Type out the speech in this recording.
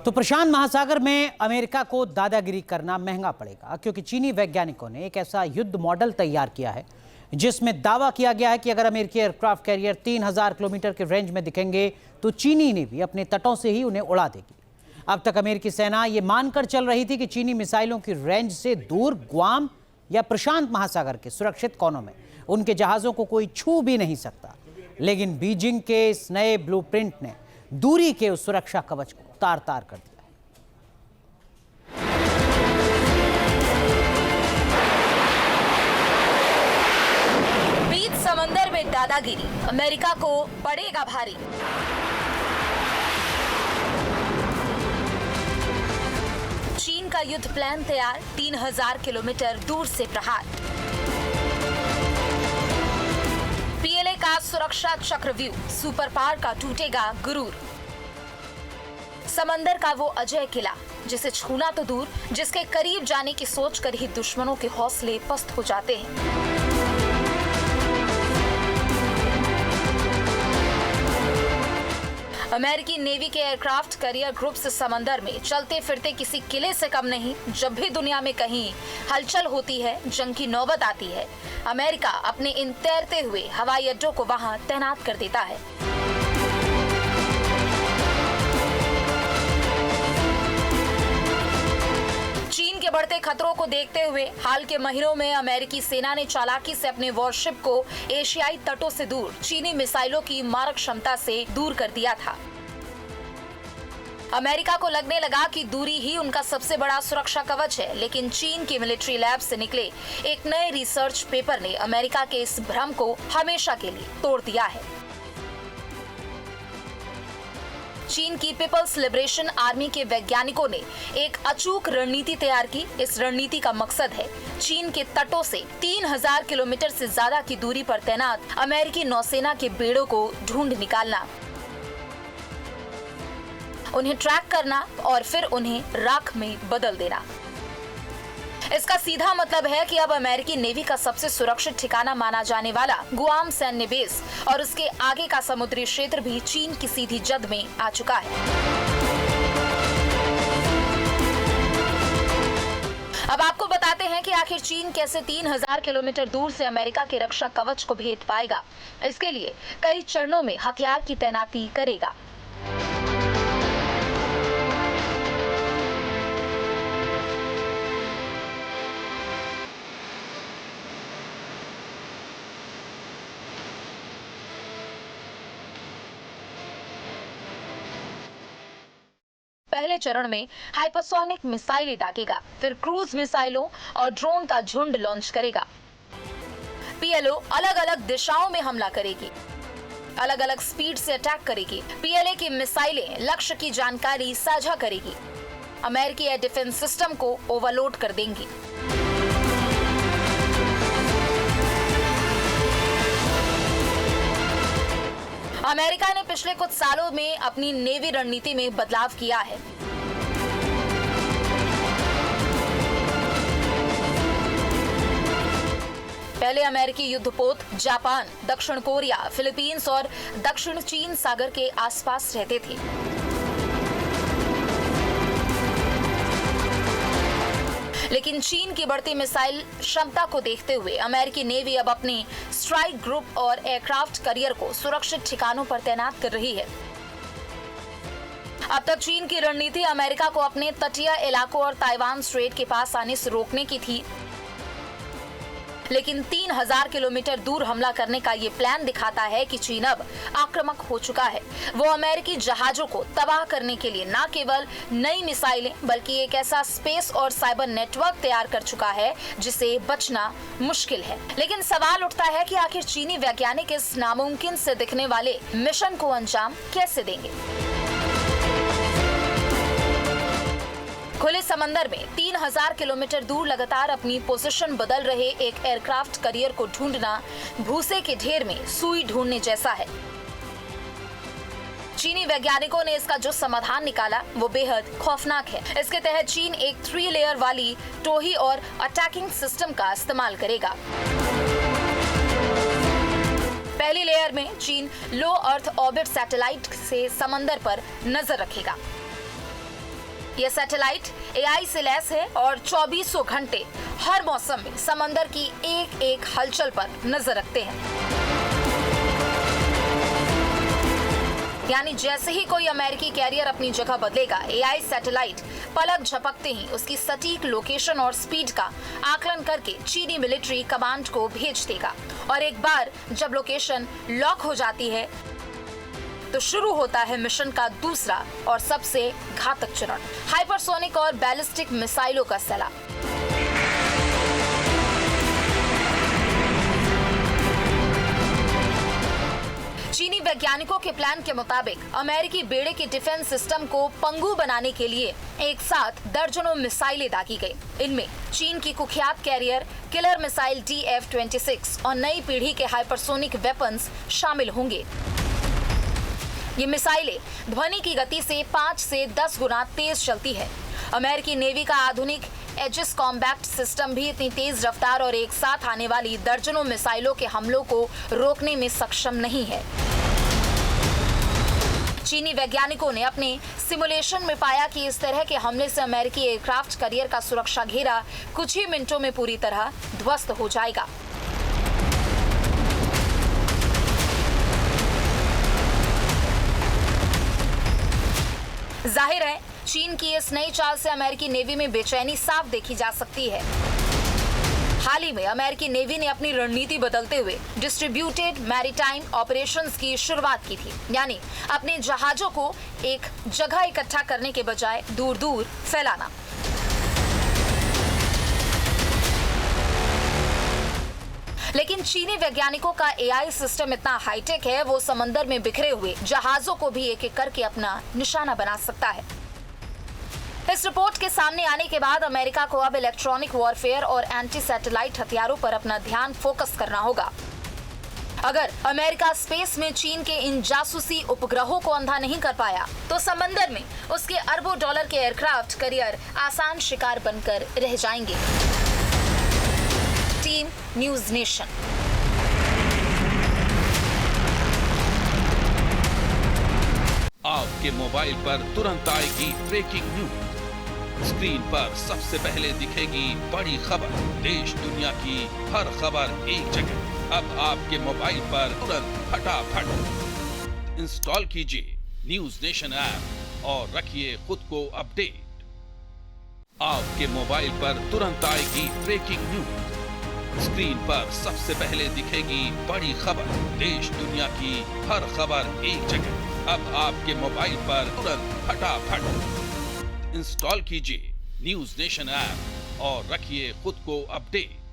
तो प्रशांत महासागर में अमेरिका को दादागिरी करना महंगा पड़ेगा, क्योंकि चीनी वैज्ञानिकों ने एक ऐसा युद्ध मॉडल तैयार किया है जिसमें दावा किया गया है कि अगर अमेरिकी एयरक्राफ्ट कैरियर 3000 किलोमीटर के रेंज में दिखेंगे तो चीनी नेवी अपने तटों से ही उन्हें उड़ा देगी। अब तक अमेरिकी सेना ये मानकर चल रही थी कि चीनी मिसाइलों की रेंज से दूर ग्वाम या प्रशांत महासागर के सुरक्षित कोनों में उनके जहाजों को कोई छू भी नहीं सकता, लेकिन बीजिंग के इस नए ब्लूप्रिंट ने दूरी के उस सुरक्षा कवच को तार तार कर दिया है। बीच समंदर में दादागिरी अमेरिका को पड़ेगा भारी। चीन का युद्ध प्लान तैयार, 3000 किलोमीटर दूर से प्रहार। पीएलए का सुरक्षा चक्रव्यूह, सुपर पावर का टूटेगा गुरूर। समंदर का वो अजय किला जिसे छूना तो दूर, जिसके करीब जाने की सोच कर ही दुश्मनों के हौसले पस्त हो जाते हैं। अमेरिकी नेवी के एयरक्राफ्ट कैरियर ग्रुप से समंदर में चलते फिरते किसी किले से कम नहीं। जब भी दुनिया में कहीं हलचल होती है, जंग की नौबत आती है, अमेरिका अपने इन तैरते हुए हवाई अड्डों को वहां तैनात कर देता है। चीन के बढ़ते खतरों को देखते हुए हाल के महीनों में अमेरिकी सेना ने चालाकी से अपने वॉरशिप को एशियाई तटों से दूर चीनी मिसाइलों की मारक क्षमता से दूर कर दिया था। अमेरिका को लगने लगा कि दूरी ही उनका सबसे बड़ा सुरक्षा कवच है, लेकिन चीन की मिलिट्री लैब से निकले एक नए रिसर्च पेपर ने अमेरिका के इस भ्रम को हमेशा के लिए तोड़ दिया है। चीन की पीपल्स लिबरेशन आर्मी के वैज्ञानिकों ने एक अचूक रणनीति तैयार की। इस रणनीति का मकसद है चीन के तटों से 3000 किलोमीटर से ज्यादा की दूरी पर तैनात अमेरिकी नौसेना के बेड़ों को ढूंढ निकालना, उन्हें ट्रैक करना और फिर उन्हें राख में बदल देना। इसका सीधा मतलब है कि अब अमेरिकी नेवी का सबसे सुरक्षित ठिकाना माना जाने वाला गुआम सैन्य बेस और उसके आगे का समुद्री क्षेत्र भी चीन की सीधी जद में आ चुका है। अब आपको बताते हैं कि आखिर चीन कैसे 3000 किलोमीटर दूर से अमेरिका के रक्षा कवच को भेद पाएगा। इसके लिए कई चरणों में हथियार की तैनाती करेगा। पहले चरण में हाइपरसोनिक मिसाइलें दागेगा, फिर क्रूज मिसाइलों और ड्रोन का झुंड लॉन्च करेगा। पीएलओ अलग अलग दिशाओं में हमला करेगी, अलग अलग स्पीड से अटैक करेगी। पीएलए की मिसाइलें लक्ष्य की जानकारी साझा करेगी, अमेरिकी एयर डिफेंस सिस्टम को ओवरलोड कर देंगी। अमेरिका ने पिछले कुछ सालों में अपनी नेवी रणनीति में बदलाव किया है। पहले अमेरिकी युद्धपोत जापान, दक्षिण कोरिया, फिलीपींस और दक्षिण चीन सागर के आसपास रहते थे। लेकिन चीन की बढ़ती मिसाइल क्षमता को देखते हुए अमेरिकी नेवी अब अपने स्ट्राइक ग्रुप और एयरक्राफ्ट कैरियर को सुरक्षित ठिकानों पर तैनात कर रही है। अब तक चीन की रणनीति अमेरिका को अपने तटीय इलाकों और ताइवान स्ट्रेट के पास आने से रोकने की थी, लेकिन 3000 किलोमीटर दूर हमला करने का ये प्लान दिखाता है कि चीन अब आक्रामक हो चुका है। वो अमेरिकी जहाजों को तबाह करने के लिए न केवल नई मिसाइलें बल्कि एक ऐसा स्पेस और साइबर नेटवर्क तैयार कर चुका है जिसे बचना मुश्किल है। लेकिन सवाल उठता है कि आखिर चीनी वैज्ञानिक इस नामुमकिन से दिखने वाले मिशन को अंजाम कैसे देंगे। खुले समंदर में 3000 किलोमीटर दूर लगातार अपनी पोजीशन बदल रहे एक एयरक्राफ्ट कैरियर को ढूंढना भूसे के ढेर में सुई ढूंढने जैसा है। चीनी वैज्ञानिकों ने इसका जो समाधान निकाला वो बेहद खौफनाक है। इसके तहत चीन एक 3 लेयर वाली टोही और अटैकिंग सिस्टम का इस्तेमाल करेगा। पहली लेयर में चीन लो अर्थ ऑर्बिट सैटेलाइट से समंदर पर नजर रखेगा। ये सैटेलाइट AI से लैस है और 2400 घंटे हर मौसम में समंदर की एक एक हलचल पर नजर रखते हैं। यानी जैसे ही कोई अमेरिकी कैरियर अपनी जगह बदलेगा, AI सैटेलाइट पलक झपकते ही उसकी सटीक लोकेशन और स्पीड का आकलन करके चीनी मिलिट्री कमांड को भेज देगा। और एक बार जब लोकेशन लॉक हो जाती है तो शुरू होता है मिशन का दूसरा और सबसे घातक चरण, हाइपरसोनिक और बैलिस्टिक मिसाइलों का सैलाब। चीनी वैज्ञानिकों के प्लान के मुताबिक अमेरिकी बेड़े के डिफेंस सिस्टम को पंगु बनाने के लिए एक साथ दर्जनों मिसाइलें दागी गई। इनमें चीन की कुख्यात कैरियर किलर मिसाइल DF-26 और नई पीढ़ी के हाइपरसोनिक वेपन्स शामिल होंगे। ये मिसाइलें ध्वनि की गति से 5 से 10 गुना तेज चलती है। अमेरिकी नेवी का आधुनिक एजिस कॉम्बैट सिस्टम भी इतनी तेज रफ्तार और एक साथ आने वाली दर्जनों मिसाइलों के हमलों को रोकने में सक्षम नहीं है। चीनी वैज्ञानिकों ने अपने सिमुलेशन में पाया कि इस तरह के हमले से अमेरिकी एयरक्राफ्ट कैरियर का सुरक्षा घेरा कुछ ही मिनटों में पूरी तरह ध्वस्त हो जाएगा। जाहिर है चीन की इस नई चाल से अमेरिकी नेवी में बेचैनी साफ देखी जा सकती है। हाल ही में अमेरिकी नेवी ने अपनी रणनीति बदलते हुए डिस्ट्रीब्यूटेड मैरीटाइम ऑपरेशंस की शुरुआत की थी, यानी अपने जहाजों को एक जगह इकट्ठा करने के बजाय दूर दूर फैलाना। लेकिन चीनी वैज्ञानिकों का AI सिस्टम इतना हाईटेक है, वो समंदर में बिखरे हुए जहाजों को भी एक एक करके अपना निशाना बना सकता है। इस रिपोर्ट के सामने आने के बाद अमेरिका को अब इलेक्ट्रॉनिक वॉरफेयर और एंटी सैटेलाइट हथियारों पर अपना ध्यान फोकस करना होगा। अगर अमेरिका स्पेस में चीन के इन जासूसी उपग्रहों को अंधा नहीं कर पाया, तो समंदर में उसके अरबों डॉलर के एयरक्राफ्ट कैरियर आसान शिकार बनकर रह जाएंगे। Team news nation. आपके मोबाइल पर तुरंत आएगी ब्रेकिंग न्यूज। स्क्रीन पर सबसे पहले दिखेगी बड़ी खबर। देश दुनिया की हर खबर एक जगह। अब आपके मोबाइल पर तुरंत फटाफट इंस्टॉल कीजिए न्यूज नेशन ऐप और रखिए खुद को अपडेट। आपके मोबाइल पर तुरंत आएगी ब्रेकिंग न्यूज। स्क्रीन पर सबसे पहले दिखेगी बड़ी खबर। देश दुनिया की हर खबर एक जगह। अब आपके मोबाइल पर तुरंत फटाफट इंस्टॉल कीजिए न्यूज नेशन ऐप और रखिए खुद को अपडेट।